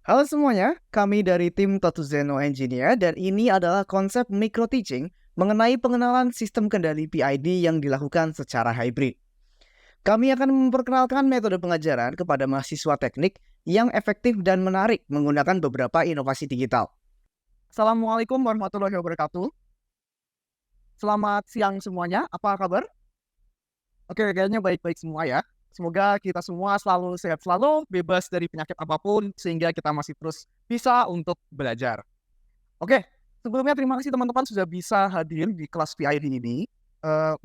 Halo semuanya, kami dari tim Totuzeno Engineer dan ini adalah konsep micro teaching mengenai pengenalan sistem kendali PID yang dilakukan secara hybrid. Kami akan memperkenalkan metode pengajaran kepada mahasiswa teknik yang efektif dan menarik menggunakan beberapa inovasi digital. Assalamualaikum warahmatullahi wabarakatuh. Selamat siang semuanya, apa kabar? Oke, kayaknya baik-baik semua ya. Semoga kita semua selalu sehat selalu, bebas dari penyakit apapun, sehingga kita masih terus bisa untuk belajar. Oke, sebelumnya terima kasih teman-teman sudah bisa hadir di kelas PID ini.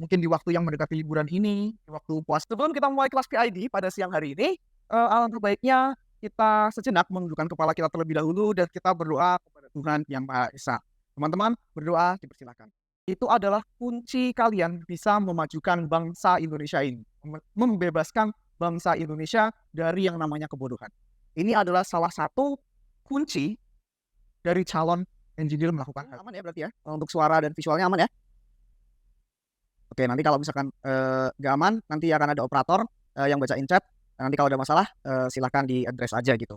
Mungkin di waktu yang mendekati liburan ini, di waktu puas. Sebelum kita mulai kelas PID pada siang hari ini, alangkah baiknya kita sejenak menundukkan kepala kita terlebih dahulu dan kita berdoa kepada Tuhan Yang Maha Esa. Teman-teman, berdoa dipersilakan. Itu adalah kunci kalian bisa memajukan bangsa Indonesia ini, membebaskan bangsa Indonesia dari yang namanya kebodohan. Ini adalah salah satu kunci dari calon engineer melakukan hal. Aman ya berarti ya, untuk suara dan visualnya aman ya. Oke, nanti kalau misalkan nggak aman, nanti akan ada operator yang bacain chat. Nanti kalau ada masalah, silahkan di-address aja gitu.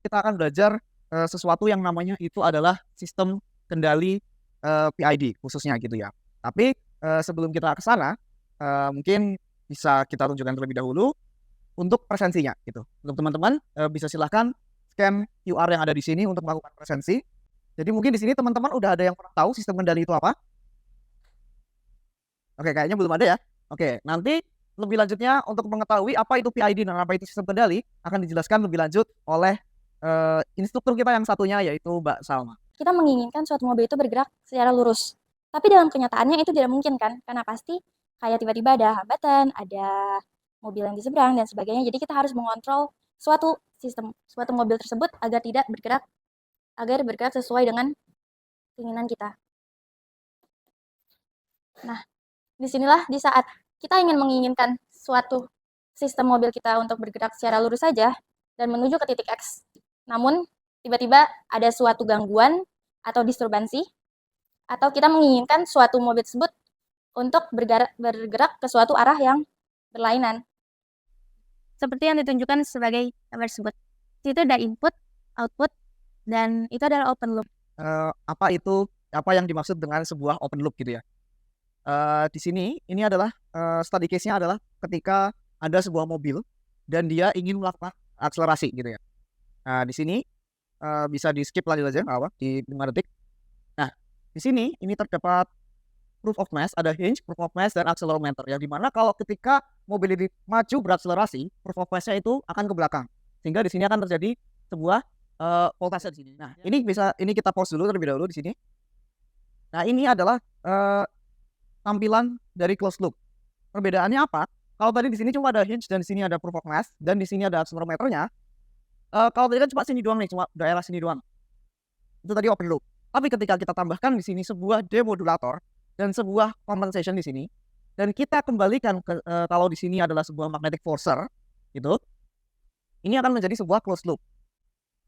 Kita akan belajar sesuatu yang namanya itu adalah sistem kendali PID khususnya gitu ya. Tapi sebelum kita ke sana, mungkin bisa kita tunjukkan terlebih dahulu untuk presensinya gitu. Untuk teman-teman bisa silahkan scan QR yang ada di sini untuk melakukan presensi. Jadi mungkin di sini teman-teman udah ada yang pernah tahu sistem kendali itu apa? Oke, kayaknya belum ada ya. Oke, nanti lebih lanjutnya untuk mengetahui apa itu PID dan apa itu sistem kendali akan dijelaskan lebih lanjut oleh instruktur kita yang satunya yaitu Mbak Salma. Kita menginginkan suatu mobil itu bergerak secara lurus. Tapi dalam kenyataannya itu tidak mungkin kan? Karena pasti kayak tiba-tiba ada hambatan, ada mobil yang di seberang dan sebagainya. Jadi kita harus mengontrol suatu sistem, suatu mobil tersebut agar bergerak sesuai dengan keinginan kita. Nah, disinilah di saat kita ingin menginginkan suatu sistem mobil kita untuk bergerak secara lurus saja dan menuju ke titik X. Namun, tiba-tiba ada suatu gangguan atau disturbansi, atau kita menginginkan suatu mobil tersebut untuk bergerak ke suatu arah yang berlainan. Seperti yang ditunjukkan sebagai gambar tersebut. Itu ada input, output, dan itu adalah open loop. Apa yang dimaksud dengan sebuah open loop gitu ya? Di sini ini adalah study case-nya adalah ketika ada sebuah mobil dan dia ingin melakukan akselerasi gitu ya. Nah, di sini bisa di skip lanjut aja, nggak apa, di 5 detik. Nah, di sini ini terdapat proof of mass, ada hinge, proof of mass, dan accelerometer. Yang dimana kalau ketika mobil ini maju berakselerasi, proof of mass-nya itu akan ke belakang. Sehingga di sini akan terjadi sebuah voltase di sini. Nah, ini kita pause dulu terlebih dahulu di sini. Nah, ini adalah tampilan dari closed loop. Perbedaannya apa? Kalau tadi di sini cuma ada hinge dan di sini ada proof of mass dan di sini ada accelerometernya. Kalau tadi kan cuma sini doang nih, cuma daerah sini doang. Itu tadi open loop. Tapi ketika kita tambahkan di sini sebuah demodulator dan sebuah compensation di sini, dan kita kembalikan ke kalau di sini adalah sebuah magnetic forcer, gitu, ini akan menjadi sebuah closed loop.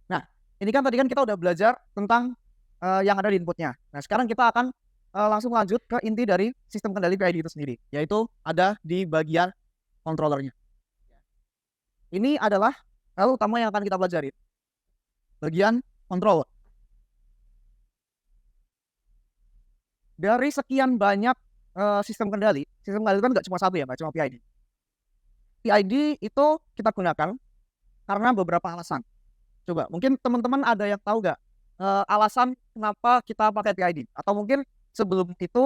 Nah, ini kan tadi kan kita udah belajar tentang yang ada di inputnya. Nah, sekarang kita akan langsung lanjut ke inti dari sistem kendali PID itu sendiri, yaitu ada di bagian controllernya. Ini adalah hal utama yang akan kita pelajari. Bagian controller. Dari sekian banyak sistem kendali itu kan nggak cuma satu ya, nggak cuma PID. PID itu kita gunakan karena beberapa alasan. Coba, mungkin teman-teman ada yang tahu nggak alasan kenapa kita pakai PID? Atau mungkin sebelum itu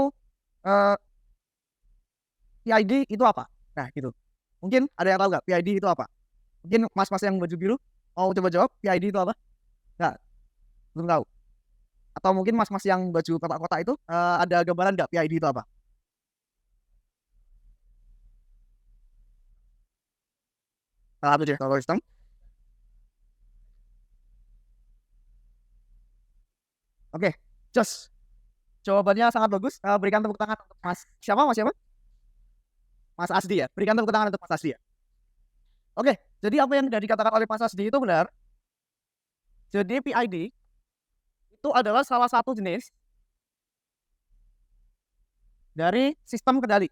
PID itu apa? Nah, gitu. Mungkin ada yang tahu nggak PID itu apa? Mungkin mas-mas yang baju biru mau coba jawab PID itu apa? Nggak, belum tahu. Atau mungkin mas-mas yang baju kotak-kotak itu ada gambaran nggak PID itu apa? Apa aja kalau sistem? Oke, just jawabannya sangat bagus. Berikan tepuk tangan untuk Mas siapa? Mas siapa? Mas Asdi ya. Berikan tepuk tangan untuk Mas Asdi ya. Oke, jadi apa yang sudah dikatakan oleh Mas Asdi itu benar. Jadi PID itu adalah salah satu jenis dari sistem kendali.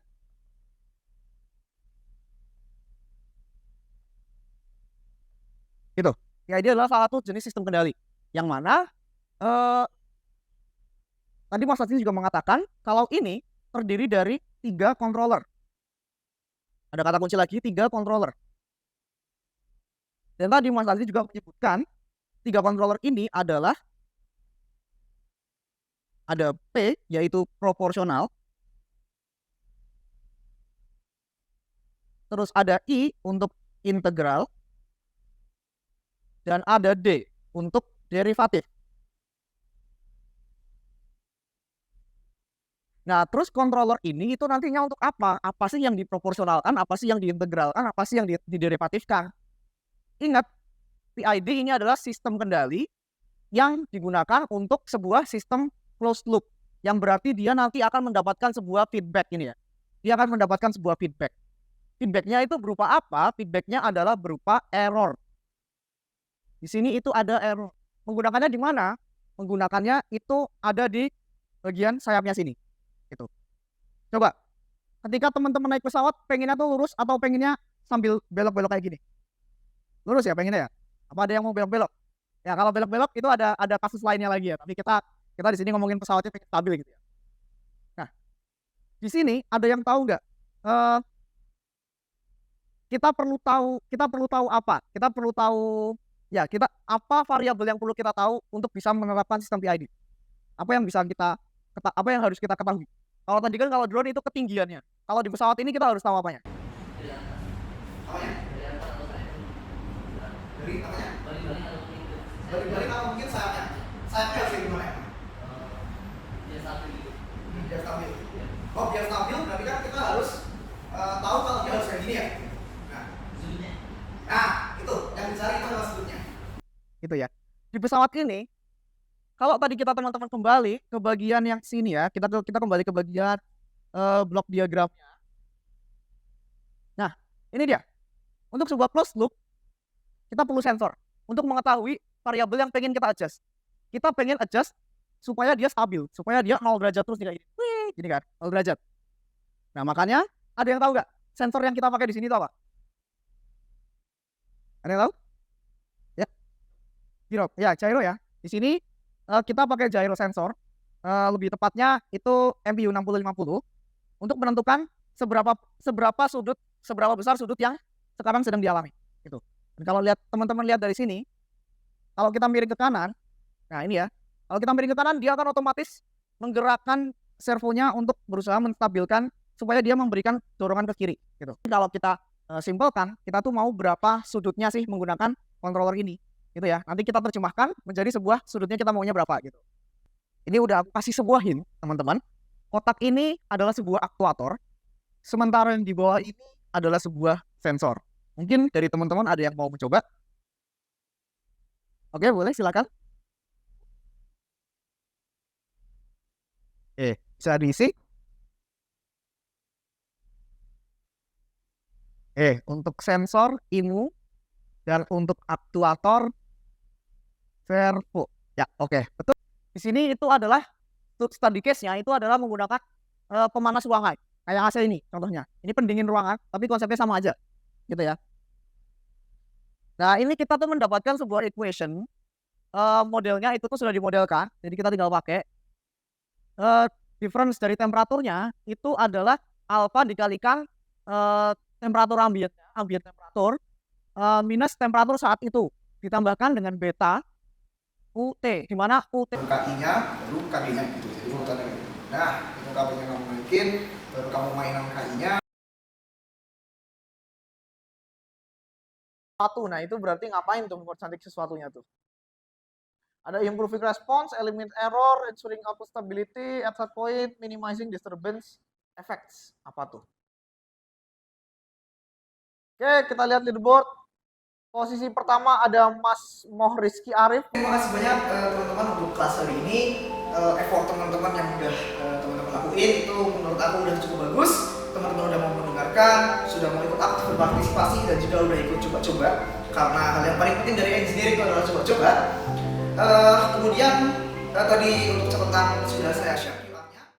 Gitu. PID adalah salah satu jenis sistem kendali yang mana tadi Mas Fadli juga mengatakan kalau ini terdiri dari 3 controller. Ada kata kunci lagi, 3 controller. Dan tadi Mas Fadli juga menyebutkan 3 controller ini adalah ada P, yaitu proporsional. Terus ada I untuk integral. Dan ada D untuk derivatif. Nah, terus controller ini itu nantinya untuk apa? Apa sih yang diproporsionalkan, apa sih yang diintegralkan, apa sih yang diderivatifkan? Ingat, PID ini adalah sistem kendali yang digunakan untuk sebuah sistem closed loop. Yang berarti dia nanti akan mendapatkan sebuah feedback ini ya. Dia akan mendapatkan sebuah feedback. Feedbacknya itu berupa apa? Feedbacknya adalah berupa error. Di sini itu ada error. Menggunakannya di mana? Menggunakannya itu ada di bagian sayapnya sini. Gitu. Coba, ketika teman-teman naik pesawat, pengennya tuh lurus atau pengennya sambil belok-belok kayak gini? Lurus ya pengennya ya? Apa ada yang mau belok-belok? Ya kalau belok-belok itu ada kasus lainnya lagi ya. Tapi kita di sini ngomongin pesawatnya pengen stabil gitu ya. Nah, di sini ada yang tahu nggak? Kita perlu tahu apa? Kita perlu tahu ya apa variabel yang perlu kita tahu untuk bisa menerapkan sistem PID? Apa yang harus kita ketahui? Kalau tadi kan kalau drone itu ketinggiannya. Kalau di pesawat ini kita harus tahu apanya? Apanya? Dari apanya? Balik atau mungkin sayapnya? Sayapnya harus gimana ya? Biar stabil. Biar stabil. Oh, biar stabil berarti kan kita harus tahu kalau dia harus kayak gini ya. Nah, itu yang dicari itu adalah sudutnya. Gitu ya. Di pesawat ini, kalau tadi kita teman-teman kembali ke bagian yang sini ya, kita kembali ke bagian blok diagramnya. Nah, ini dia. Untuk sebuah closed loop, kita perlu sensor untuk mengetahui variabel yang pengen kita adjust. Kita pengen adjust supaya dia stabil, supaya dia 0 derajat terus kayak gini. Wih, gini kan, 0 derajat. Nah, makanya ada yang tahu nggak? Sensor yang kita pakai di sini itu apa? Ada yang tahu? Ya. Gyro ya. Di sini kita pakai gyro sensor, lebih tepatnya itu MPU 6050 untuk menentukan seberapa besar sudut yang sekarang sedang dialami. Gitu. Dan kalau teman-teman lihat dari sini, kalau kita miring ke kanan, nah ini ya, kalau kita miring ke kanan dia akan otomatis menggerakkan servonya untuk berusaha menstabilkan supaya dia memberikan dorongan ke kiri. Gitu. Kalau kita simpelkan, kita tuh mau berapa sudutnya sih menggunakan controller ini. Gitu ya. Nanti kita terjemahkan menjadi sebuah sudutnya kita maunya berapa gitu. Ini udah aku kasih sebuah hint, teman-teman. Kotak ini adalah sebuah aktuator, sementara yang di bawah ini adalah sebuah sensor. Mungkin dari teman-teman ada yang mau mencoba? Oke, boleh silakan. Bisa diisi? Untuk sensor IMU dan untuk aktuator servo. Ya, oke, betul. Di sini itu adalah study case-nya itu adalah menggunakan pemanas ruangan. Kayak AC ini contohnya. Ini pendingin ruangan, tapi konsepnya sama aja. Gitu ya. Nah, ini kita tuh mendapatkan sebuah equation. Modelnya itu tuh sudah dimodelkan, jadi kita tinggal pakai. Difference dari temperaturnya itu adalah alpha dikalikan temperatur ambient temperatur minus temperatur saat itu ditambahkan dengan beta UT, di mana UT KI-nya baru KG-nya gitu. Jadi urutannya gitu. Nah, itu kabelnya kamu naikin, baru kamu mainan KI-nya. Nah itu berarti ngapain tuh mempercantik sesuatunya tuh? Ada improving response, eliminate error, ensuring output stability, at set point, minimizing disturbance effects. Apa tuh? Oke, kita lihat leaderboard. Posisi pertama ada Mas Moh Rizky Arif. Terima kasih banyak teman-teman untuk kelas hari ini. Effort teman-teman yang udah teman-teman lakuin itu menurut aku udah cukup bagus. Teman-teman udah mau mendengarkan, sudah mau ikut aktif berpartisipasi dan juga udah ikut coba-coba. Karena hal yang paling penting dari engineering itu adalah coba-coba. Kemudian tadi untuk catatan sudah saya share.